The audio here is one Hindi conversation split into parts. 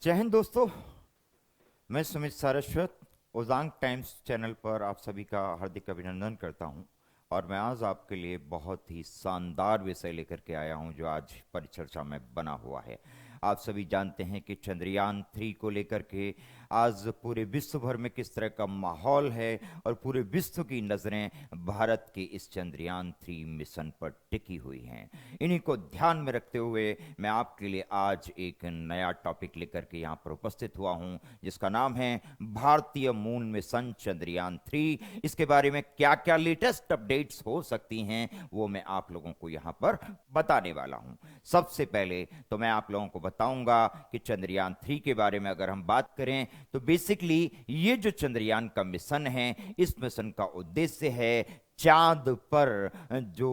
जय हिंद दोस्तों। मैं सुमित सारस्वत ओजांग टाइम्स चैनल पर आप सभी का हार्दिक अभिनंदन करता हूं। और मैं आज आपके लिए बहुत ही शानदार विषय लेकर के आया हूं जो आज परिचर्चा में बना हुआ है। आप सभी जानते हैं कि चंद्रयान 3 को लेकर के आज पूरे विश्व भर में किस तरह का माहौल है और पूरे विश्व की नज़रें भारत के इस चंद्रयान 3 मिशन पर टिकी हुई हैं। इन्हीं को ध्यान में रखते हुए मैं आपके लिए आज एक नया टॉपिक लेकर के यहाँ पर उपस्थित हुआ हूँ जिसका नाम है भारतीय मून मिशन चंद्रयान 3। इसके बारे में क्या क्या लेटेस्ट अपडेट्स हो सकती हैं वो मैं आप लोगों को यहाँ पर बताने वाला हूँ। सबसे पहले तो मैं आप लोगों को बताऊंगा कि चंद्रयान 3 के बारे में अगर हम बात करें तो बेसिकली ये जो चंद्रयान का मिशन है, इस मिशन का उद्देश्य है चांद पर जो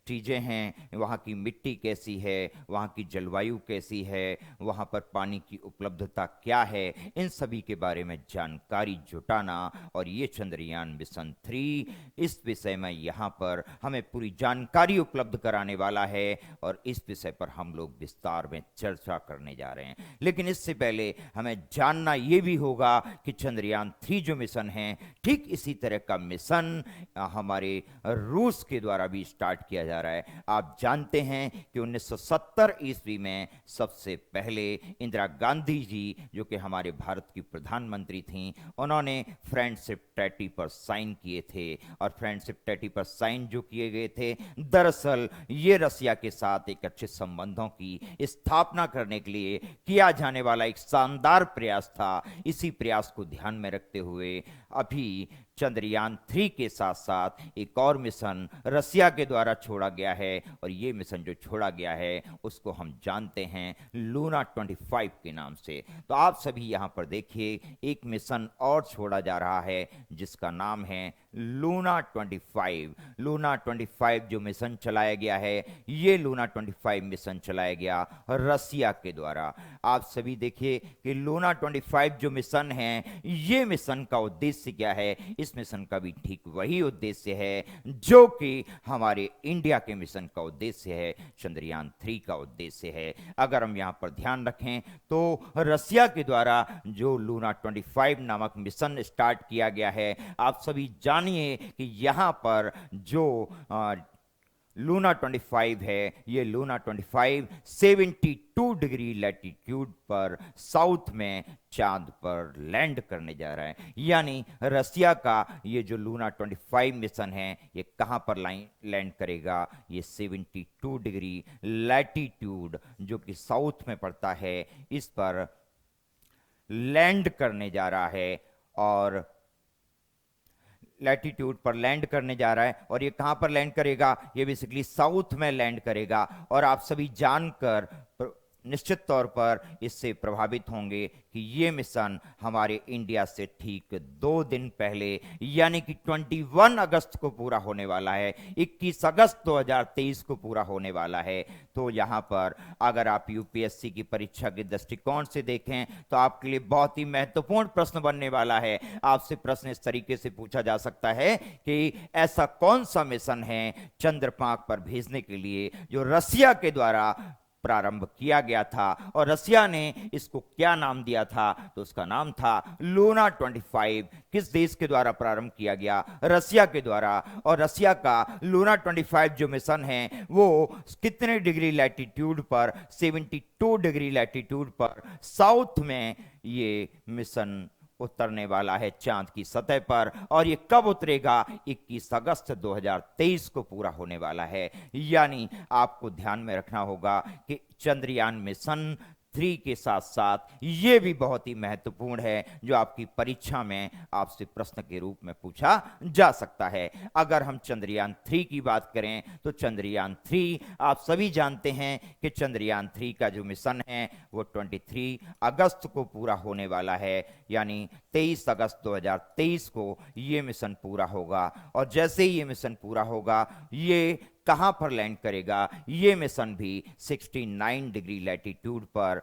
चीज़ें हैं, वहाँ की मिट्टी कैसी है, वहाँ की जलवायु कैसी है, वहाँ पर पानी की उपलब्धता क्या है, इन सभी के बारे में जानकारी जुटाना। और ये चंद्रयान मिशन 3 इस विषय में यहाँ पर हमें पूरी जानकारी उपलब्ध कराने वाला है और इस विषय पर हम लोग विस्तार में चर्चा करने जा रहे हैं। लेकिन इससे पहले हमें जानना ये भी होगा कि चंद्रयान 3 जो मिशन है, ठीक इसी तरह का मिशन हमारे रूस के द्वारा भी स्टार्ट किया जा रहा है। आप जानते हैं कि 1970 ईस्वी में सबसे पहले इंदिरा गांधी जी जो कि हमारे भारत की प्रधानमंत्री थीं, उन्होंने फ्रेंडशिप ट्रीटी पर साइन किए थे। और फ्रेंडशिप ट्रीटी पर साइन जो किए गए थे, दरअसल ये रसिया के साथ एक अच्छे संबंधों की स्थापना करने के लिए किया जाने वाला एक शानदार प्रयास था। इसी प्रयास को ध्यान में रखते हुए अभी चंद्रयान 3 के साथ साथ एक और मिशन रसिया के द्वारा छोड़ा गया है और ये मिशन जो छोड़ा गया है उसको हम जानते हैं लूना 25 के नाम से। तो आप सभी यहाँ पर देखिए, एक मिशन और छोड़ा जा रहा है जिसका नाम है लूना 25। लूना 25 जो मिशन चलाया गया है, ये लूना 25 मिशन चलाया गया रसिया के द्वारा। आप सभी देखिए कि लूना 25 जो मिशन है, ये मिशन का उद्देश्य क्या है। इस मिशन का भी ठीक वही उद्देश्य है जो कि हमारे इंडिया के मिशन का उद्देश्य है, चंद्रयान 3 का उद्देश्य है। अगर हम यहां पर ध्यान रखें तो रसिया के द्वारा जो लूना 25 नामक मिशन स्टार्ट किया गया है, आप सभी जानिए कि यहां पर जो लूना 25 है, ये लूना 25 72 डिग्री लैटिट्यूड पर साउथ में चांद पर लैंड करने जा रहा है। यानी रसिया का ये जो लूना 25 मिशन है, ये कहां पर लैंड करेगा, ये 72 डिग्री लैटिट्यूड जो कि साउथ में पड़ता है, इस पर लैंड करने जा रहा है। और लैटिट्यूड पर लैंड करने जा रहा है और ये कहां पर लैंड करेगा, ये बेसिकली साउथ में लैंड करेगा। और आप सभी जानकर निश्चित तौर पर इससे प्रभावित होंगे कि ये मिशन हमारे इंडिया से ठीक 2 दिन पहले यानी कि 21 अगस्त को पूरा होने वाला है, 21 अगस्त 2023 को पूरा होने वाला है। तो यहाँ पर अगर आप यूपीएससी की परीक्षा के दृष्टिकोण से देखें तो आपके लिए बहुत ही महत्वपूर्ण प्रश्न बनने वाला है। आपसे प्रश्न इस तरीके से पूछा जा सकता है कि ऐसा कौन सा मिशन है चंद्रपाक पर भेजने के लिए जो रसिया के द्वारा प्रारंभ किया गया था और रसिया ने इसको क्या नाम दिया था, तो उसका नाम था लूना 25। किस देश के द्वारा प्रारंभ किया गया, रसिया के द्वारा। और रसिया का लूना 25 जो मिशन है वो कितने डिग्री लैटिट्यूड पर, 72 डिग्री लैटिट्यूड पर साउथ में ये मिशन उतरने वाला है चांद की सतह पर। और ये कब उतरेगा, 21 अगस्त 2023 को पूरा होने वाला है। यानी आपको ध्यान में रखना होगा कि चंद्रयान मिशन 3 के साथ साथ ये भी बहुत ही महत्वपूर्ण है जो आपकी परीक्षा में आपसे प्रश्न के रूप में पूछा जा सकता है। अगर हम चंद्रयान 3 की बात करें तो चंद्रयान 3 आप सभी जानते हैं कि चंद्रयान 3 का जो मिशन है वो 23 अगस्त को पूरा होने वाला है। यानी 23 अगस्त 2023 को ये मिशन पूरा होगा। और जैसे ही ये मिशन पूरा होगा, ये कहां पर लैंड करेगा, ये मिशन भी 69 डिग्री लैटिट्यूड पर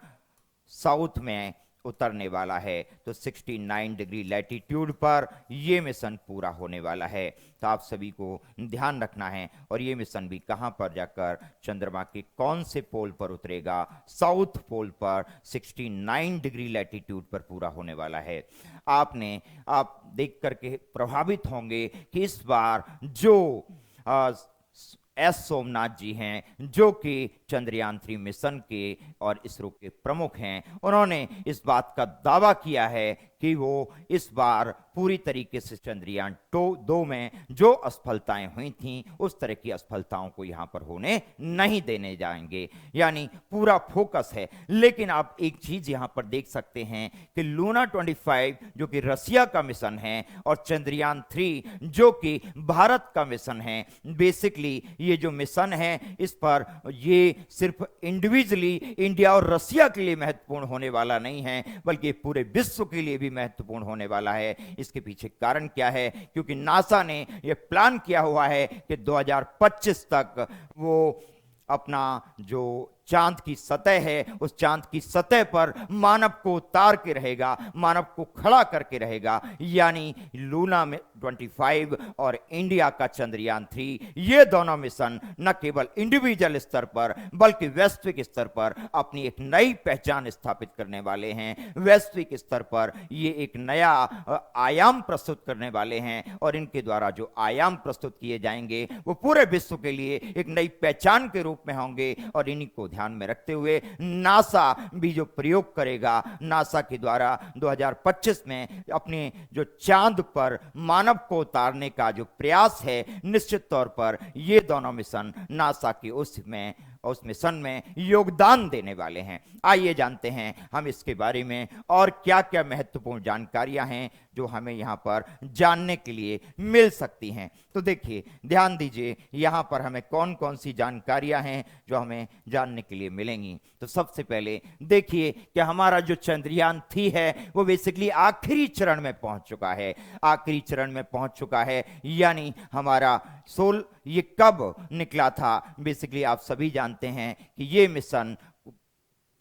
साउथ में उतरने वाला है। तो 69 डिग्री लैटिट्यूड पर ये मिशन पूरा होने वाला है। तो आप सभी को ध्यान रखना है। और ये मिशन भी कहां पर जाकर चंद्रमा के कौन से पोल पर उतरेगा? साउथ पोल पर 69 डिग्री लैटिट्यूड पर पूरा होने वाला है। आप देख करके प्रभावित होंगे कि इस बार जो एस सोमनाथ जी हैं, जो कि चंद्रयान-3 मिशन के और इसरो के प्रमुख हैं, उन्होंने इस बात का दावा किया है कि वो इस बार पूरी तरीके से चंद्रयान 2 में जो असफलताएं हुई थीं उस तरह की असफलताओं को यहां पर होने नहीं देने जाएंगे, यानी पूरा फोकस है। लेकिन आप एक चीज यहां पर देख सकते हैं कि लूना 25 जो कि रसिया का मिशन है और चंद्रयान 3 जो कि भारत का मिशन है, बेसिकली ये जो मिशन है इस पर ये सिर्फ इंडिविजुअली इंडिया और रसिया के लिए महत्वपूर्ण होने वाला नहीं है, बल्कि पूरे विश्व के लिए भी महत्वपूर्ण होने वाला है। इसके पीछे कारण क्या है? क्योंकि नासा ने यह प्लान किया हुआ है कि 2025 तक वो अपना जो चांद की सतह है उस चांद की सतह पर मानव को उतार के रहेगा, मानव को खड़ा करके रहेगा। यानी लूना में 25 और इंडिया का चंद्रयान 3, ये दोनों मिशन न केवल इंडिविजुअल स्तर पर बल्कि वैश्विक स्तर पर अपनी एक नई पहचान स्थापित करने वाले हैं। वैश्विक स्तर पर ये एक नया आयाम प्रस्तुत करने वाले हैं और इनके द्वारा जो आयाम प्रस्तुत किए जाएंगे वो पूरे विश्व के लिए एक नई पहचान के रूप में होंगे। और इन्हीं को ध्यान में रखते हुए नासा भी जो प्रयोग करेगा, नासा के द्वारा 2025 में अपने जो चांद पर मानव को उतारने का जो प्रयास है, निश्चित तौर पर ये दोनों मिशन नासा के उस मिशन में योगदान देने वाले हैं। आइए जानते हैं हम इसके बारे में और क्या क्या महत्वपूर्ण जानकारियां हैं जो हमें यहां पर जानने के लिए मिल सकती हैं। तो देखिए, ध्यान दीजिए, यहां पर हमें कौन कौन सी जानकारियां हैं जो हमें जानने के लिए मिलेंगी। तो सबसे पहले देखिए कि हमारा जो चंद्रयान 3 है वो बेसिकली आखिरी चरण में पहुंच चुका है। आखिरी चरण में पहुंच चुका है, यानी हमारा ये कब निकला था? बेसिकली आप सभी जानते हैं कि ये मिशन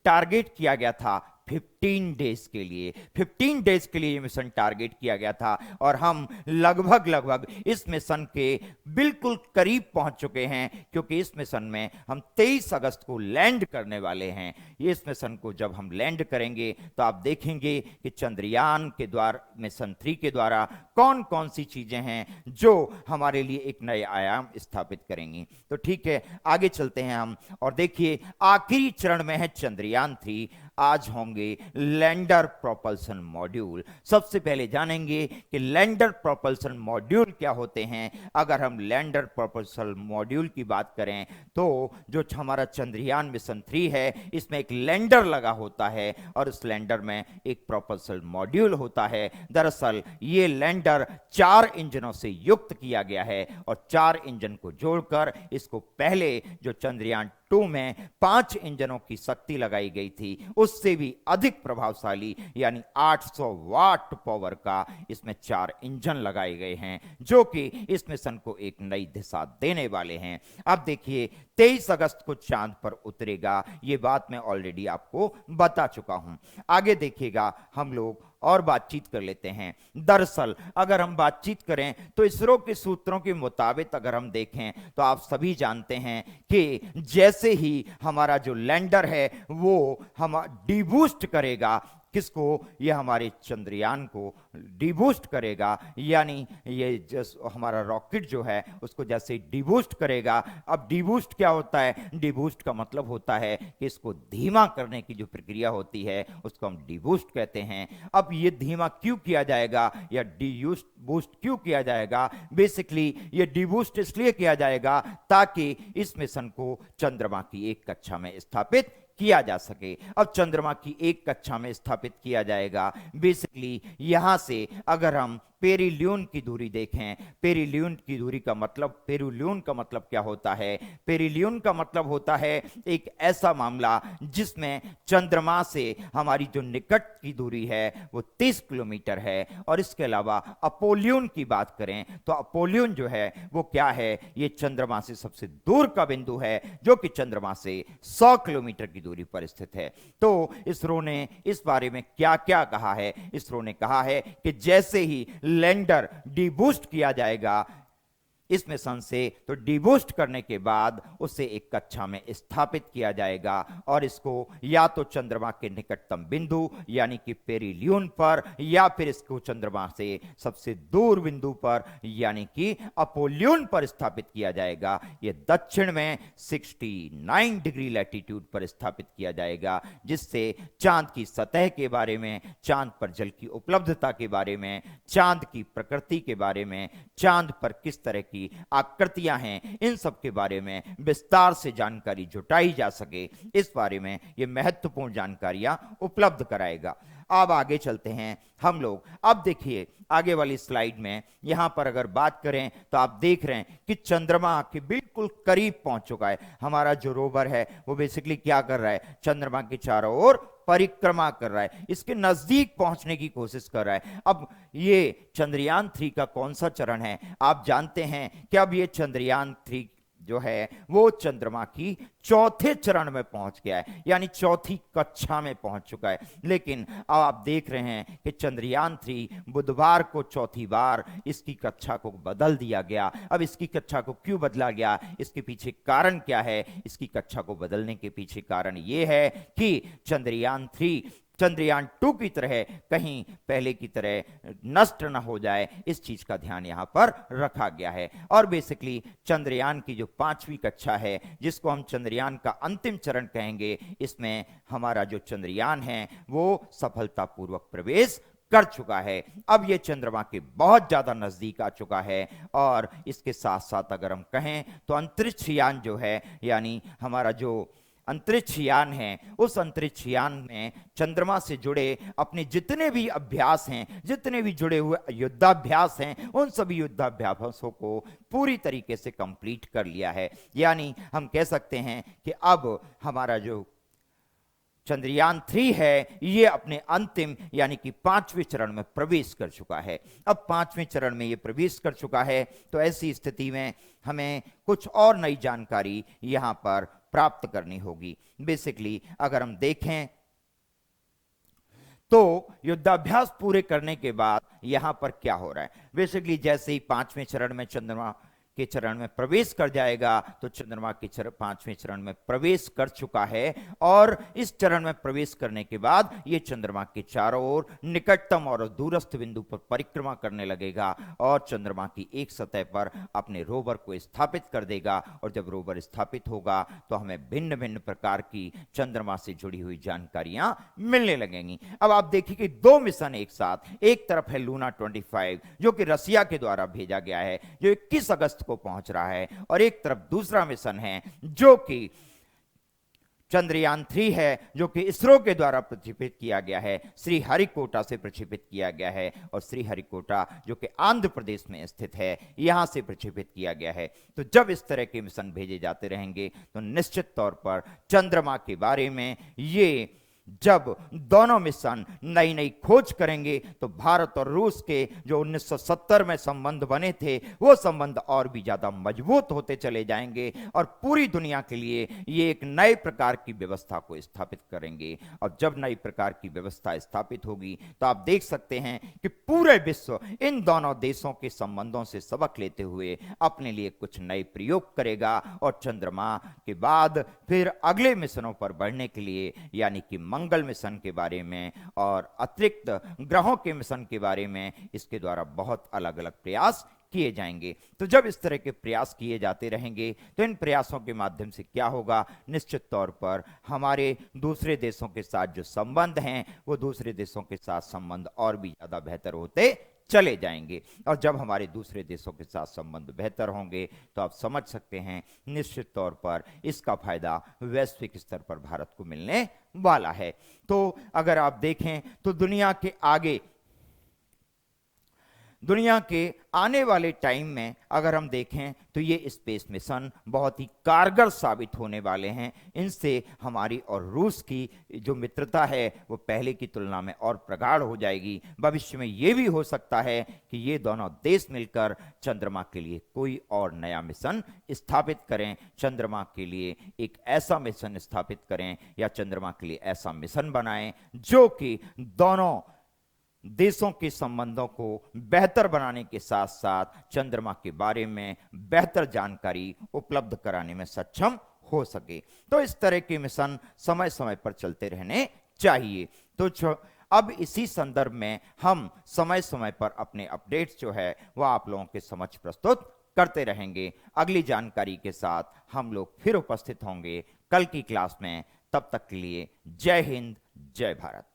टारगेट किया गया था 15 डेज के लिए। 15 डेज के लिए ये मिशन टारगेट किया गया था और हम लगभग इस मिशन के बिल्कुल करीब पहुंच चुके हैं, क्योंकि इस मिशन में हम 23 अगस्त को लैंड करने वाले हैं। इस मिशन को जब हम लैंड करेंगे तो आप देखेंगे कि चंद्रयान के द्वारा, मिशन 3 के द्वारा कौन कौन सी चीजें हैं जो हमारे लिए एक नए आयाम स्थापित करेंगी। तो ठीक है, आगे चलते हैं हम और देखिए, आखिरी चरण में है चंद्रयान 3। आज होंगे लैंडर प्रोपल्सन मॉड्यूल। सबसे पहले जानेंगे कि लैंडर प्रोपल्सन मॉड्यूल क्या होते हैं। अगर हम लैंडर प्रोपल्सन मॉड्यूल की बात करें तो जो हमारा चंद्रयान मिशन 3 है इसमें एक लैंडर लगा होता है और उस लैंडर में एक प्रोपल्सन मॉड्यूल होता है। दरअसल ये लैंडर 4 इंजनों से युक्त किया गया है और 4 इंजन को जोड़कर इसको पहले जो चंद्रयान 2 में 5 इंजनों की शक्ति लगाई गई थी उससे भी अधिक प्रभावशाली, यानी 800 वाट पावर का इसमें 4 इंजन लगाए गए हैं जो कि इस मिशन को एक नई दिशा देने वाले हैं। अब देखिए, 23 अगस्त को चांद पर उतरेगा, ये बात मैं ऑलरेडी आपको बता चुका हूं। आगे देखिएगा, हम लोग और बातचीत कर लेते हैं। दरअसल अगर हम बातचीत करें तो इसरो के सूत्रों के मुताबिक अगर हम देखें तो आप सभी जानते हैं कि जैसे ही हमारा जो लैंडर है वो हम डीबूस्ट करेगा, किसको? ये हमारे चंद्रयान को डीबूस्ट करेगा, यानी ये हमारा रॉकेट जो है उसको जैसे डीबूस्ट करेगा। अब डीबूस्ट क्या होता है? डीबूस्ट का मतलब होता है कि इसको धीमा करने की जो प्रक्रिया होती है उसको हम डीबूस्ट कहते हैं। अब ये धीमा क्यों किया जाएगा या बूस्ट क्यों किया जाएगा? बेसिकली ये डीबूस्ट इसलिए किया जाएगा ताकि इस मिशन को चंद्रमा की एक कक्षा में स्थापित किया जा सके। अब चंद्रमा की एक कक्षा में स्थापित किया जाएगा। बेसिकली यहां से अगर हम पेरिलियन की दूरी देखें। पेरिलियन की दूरी का मतलब, पेरिलियन का मतलब क्या होता है? पेरिलियन का मतलब होता है एक ऐसा मामला जिसमें चंद्रमा से हमारी जो निकट की दूरी है वो 30 किलोमीटर है। और इसके अलावा अपोलियन की बात करें तो अपोलियन जो है वो क्या है? ये चंद्रमा से सबसे दूर का बिंदु है जो कि चंद्रमा से 100 किलोमीटर की दूरी पर स्थित है। तो इसरो ने इस बारे में क्या क्या कहा है? इसरो ने कहा है कि जैसे ही लैंडर डीबूस्ट किया जाएगा इस मिशन से, तो डीबूस्ट करने के बाद उसे एक कक्षा में स्थापित किया जाएगा और इसको या तो चंद्रमा के निकटतम बिंदु यानी कि पेरिलियन पर, या फिर इसको चंद्रमा से सबसे दूर बिंदु पर यानी कि अपोलियन पर स्थापित किया जाएगा। यह दक्षिण में 69 डिग्री लैटिट्यूड पर स्थापित किया जाएगा, जिससे चांद की सतह के बारे में, चांद पर जल की उपलब्धता के बारे में, चांद की प्रकृति के बारे में, चांद पर किस तरह की आकृतियां हैं, इन सब के बारे में विस्तार से जानकारी जुटाई जा सके, इस बारे में यह महत्वपूर्ण जानकारियां उपलब्ध कराएगा। अब आगे चलते हैं हम लोग। अब देखिए आगे वाली स्लाइड में, यहां पर अगर बात करें तो आप देख रहे हैं कि चंद्रमा के बिल्कुल करीब पहुंच चुका है। हमारा जो रोवर है वो बेसिकली क्या कर रहा है? चंद्रमा के चारों ओर परिक्रमा कर रहा है, इसके नजदीक पहुंचने की कोशिश कर रहा है। अब ये चंद्रयान 3 का कौन सा चरण है? आप जानते हैं कि अब ये चंद्रयान 3 जो है वो चंद्रमा की चौथे चरण में पहुंच गया है, यानी चौथी कक्षा में पहुंच चुका है। लेकिन अब आप देख रहे हैं कि चंद्रयान 3 बुधवार को चौथी बार इसकी कक्षा को बदल दिया गया। अब इसकी कक्षा को क्यों बदला गया, इसके पीछे कारण क्या है? इसकी कक्षा को बदलने के पीछे कारण यह है कि चंद्रयान 3 चंद्रयान 2 की तरह कहीं पहले की तरह नष्ट ना हो जाए, इस चीज का ध्यान यहां पर रखा गया है। और बेसिकली चंद्रयान की जो 5वीं कक्षा है, जिसको हम चंद्रयान का अंतिम चरण कहेंगे, इसमें हमारा जो चंद्रयान है वो सफलतापूर्वक प्रवेश कर चुका है। अब ये चंद्रमा के बहुत ज्यादा नजदीक आ चुका है। और इसके साथ साथ अगर हम कहें तो अंतरिक्ष यान जो है, यानी हमारा जो अंतरिक्ष यान है, उस अंतरिक्ष यान में चंद्रमा से जुड़े अपने जितने भी अभ्यास हैं, जितने भी जुड़े हुए युद्धाभ्यास हैं, उन सभी युद्धाभ्यासों को पूरी तरीके से कंप्लीट कर लिया है। यानी हम कह सकते हैं कि अब हमारा जो चंद्रयान 3 है ये अपने अंतिम यानी कि 5वें चरण में प्रवेश कर चुका है। अब 5वें चरण में ये प्रवेश कर चुका है, तो ऐसी स्थिति में हमें कुछ और नई जानकारी यहां पर प्राप्त करनी होगी। बेसिकली अगर हम देखें तो युद्धाभ्यास पूरे करने के बाद यहां पर क्या हो रहा है? बेसिकली जैसे ही 5वें चरण में चंद्रमा के चरण में प्रवेश कर जाएगा, तो चंद्रमा के 5वें चरण में प्रवेश कर चुका है। और इस चरण में प्रवेश करने के बाद ये चंद्रमा के चारों ओर निकटतम और दूरस्थ बिंदु पर परिक्रमा करने लगेगा और चंद्रमा की एक सतह पर अपने रोवर को स्थापित कर देगा। और जब रोवर स्थापित होगा तो हमें भिन्न भिन्न प्रकार की चंद्रमा से जुड़ी हुई जानकारियां मिलने लगेंगी। अब आप देखिए कि 2 मिशन एक साथ, एक तरफ है लूना 25 जो कि रसिया के द्वारा भेजा गया है, जो 21 अगस्त को पहुंच रहा है, और एक तरफ दूसरा मिशन है जो कि चंद्रयान 3 है, जो कि इसरो के द्वारा प्रक्षेपित किया गया है, श्रीहरिकोटा से प्रक्षेपित किया गया है। और श्रीहरिकोटा जो कि आंध्र प्रदेश में स्थित है, यहां से प्रक्षेपित किया गया है। तो जब इस तरह के मिशन भेजे जाते रहेंगे तो निश्चित तौर पर चंद्रमा के बारे में ये जब दोनों मिशन नई नई खोज करेंगे तो भारत और रूस के जो 1970 में संबंध बने थे वो संबंध और भी ज्यादा मजबूत होते चले जाएंगे और पूरी दुनिया के लिए ये एक नए प्रकार की व्यवस्था को स्थापित करेंगे। और जब नई प्रकार की व्यवस्था स्थापित होगी तो आप देख सकते हैं कि पूरे विश्व इन दोनों देशों के संबंधों से सबक लेते हुए अपने लिए कुछ नए प्रयोग करेगा और चंद्रमा के बाद फिर अगले मिशनों पर बढ़ने के लिए, यानी कि मंगल मिशन के बारे में और अतिरिक्त ग्रहों के मिशन के बारे में इसके द्वारा बहुत अलग अलग प्रयास किए जाएंगे। तो जब इस तरह के प्रयास किए जाते रहेंगे तो इन प्रयासों के माध्यम से क्या होगा? निश्चित तौर पर हमारे दूसरे देशों के साथ जो संबंध हैं वो दूसरे देशों के साथ संबंध और भी ज्यादा बेहतर होते चले जाएंगे। और जब हमारे दूसरे देशों के साथ संबंध बेहतर होंगे तो आप समझ सकते हैं निश्चित तौर पर इसका फायदा वैश्विक स्तर पर भारत को मिलने वाला है। तो अगर आप देखें तो दुनिया के आगे दुनिया के आने वाले टाइम में अगर हम देखें तो ये स्पेस मिशन बहुत ही कारगर साबित होने वाले हैं। इनसे हमारी और रूस की जो मित्रता है वो पहले की तुलना में और प्रगाढ़ हो जाएगी। भविष्य में ये भी हो सकता है कि ये दोनों देश मिलकर चंद्रमा के लिए कोई और नया मिशन स्थापित करें, चंद्रमा के लिए एक ऐसा मिशन स्थापित करें या चंद्रमा के लिए ऐसा मिशन बनाएं जो कि दोनों देशों के संबंधों को बेहतर बनाने के साथ साथ चंद्रमा के बारे में बेहतर जानकारी उपलब्ध कराने में सक्षम हो सके। तो इस तरह के मिशन समय समय पर चलते रहने चाहिए। तो अब इसी संदर्भ में हम समय समय पर अपने अपडेट्स जो है वह आप लोगों के समक्ष प्रस्तुत करते रहेंगे। अगली जानकारी के साथ हम लोग फिर उपस्थित होंगे कल की क्लास में। तब तक के लिए जय हिंद, जय भारत।